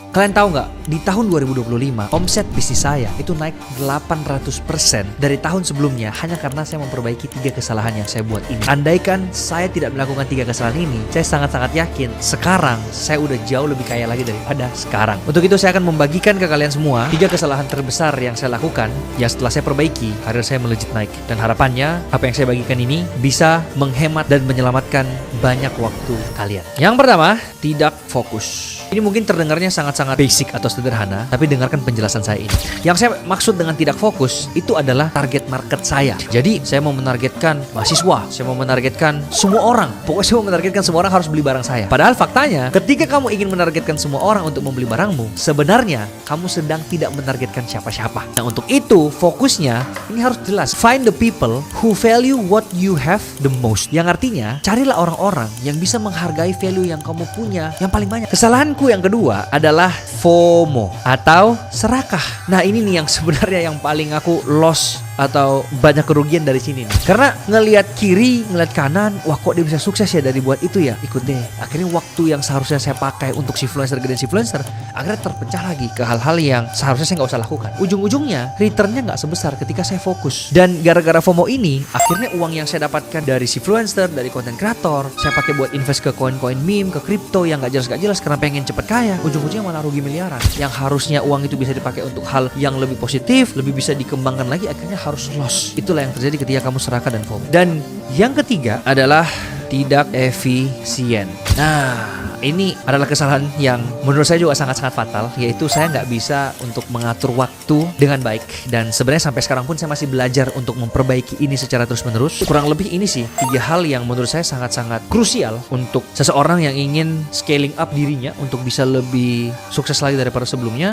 Kalian tahu nggak, di tahun 2025 omset bisnis saya itu naik 800% dari tahun sebelumnya hanya karena saya memperbaiki 3 kesalahan yang saya buat ini. Andaikan saya tidak melakukan 3 kesalahan ini, saya sangat-sangat yakin sekarang saya udah jauh lebih kaya lagi daripada sekarang. Untuk itu saya akan membagikan ke kalian semua 3 kesalahan terbesar yang saya lakukan yang setelah saya perbaiki, karir saya melejit naik. Dan harapannya apa yang saya bagikan ini bisa menghemat dan menyelamatkan banyak waktu kalian. Yang pertama, tidak fokus. Ini mungkin terdengarnya sangat-sangat basic atau sederhana, tapi dengarkan penjelasan saya ini. Yang saya maksud dengan tidak fokus, itu adalah target market saya. Jadi, saya mau menargetkan mahasiswa, saya mau menargetkan semua orang. Pokoknya saya mau menargetkan semua orang harus beli barang saya. Padahal faktanya, ketika kamu ingin menargetkan semua orang untuk membeli barangmu, sebenarnya kamu sedang tidak menargetkan siapa-siapa. Nah, untuk itu, fokusnya ini harus jelas. Find the people who value what you have the most. Yang artinya, carilah orang-orang yang bisa menghargai value yang kamu punya yang paling banyak. Kesalahanku yang kedua adalah FOMO atau serakah. Nah, ini nih yang sebenarnya yang paling aku lost atau banyak kerugian dari sini nih. Karena ngelihat kiri, ngelihat kanan, wah kok dia bisa sukses ya dari buat itu ya, ikut deh. Akhirnya waktu yang seharusnya saya pakai untuk influencer akhirnya terpecah lagi ke hal-hal yang seharusnya saya nggak usah lakukan. Ujung-ujungnya returnnya nggak sebesar ketika saya fokus. Dan gara-gara FOMO ini, akhirnya uang yang saya dapatkan dari influencer, dari konten kreator, saya pakai buat invest ke koin-koin meme, ke kripto yang nggak jelas karena pengen cepet kaya. Ujung-ujungnya malah rugi miliaran. Yang harusnya uang itu bisa dipakai untuk hal yang lebih positif, lebih bisa dikembangkan lagi, akhirnya harus loss. Itulah yang terjadi ketika kamu serakah dan FOMO. Dan yang ketiga adalah tidak efisien. Nah, ini adalah kesalahan yang menurut saya juga sangat-sangat fatal, yaitu saya nggak bisa untuk mengatur waktu dengan baik. Dan sebenarnya sampai sekarang pun saya masih belajar untuk memperbaiki ini secara terus-menerus. Kurang lebih ini sih 3 hal yang menurut saya sangat-sangat krusial untuk seseorang yang ingin scaling up dirinya untuk bisa lebih sukses lagi daripada sebelumnya.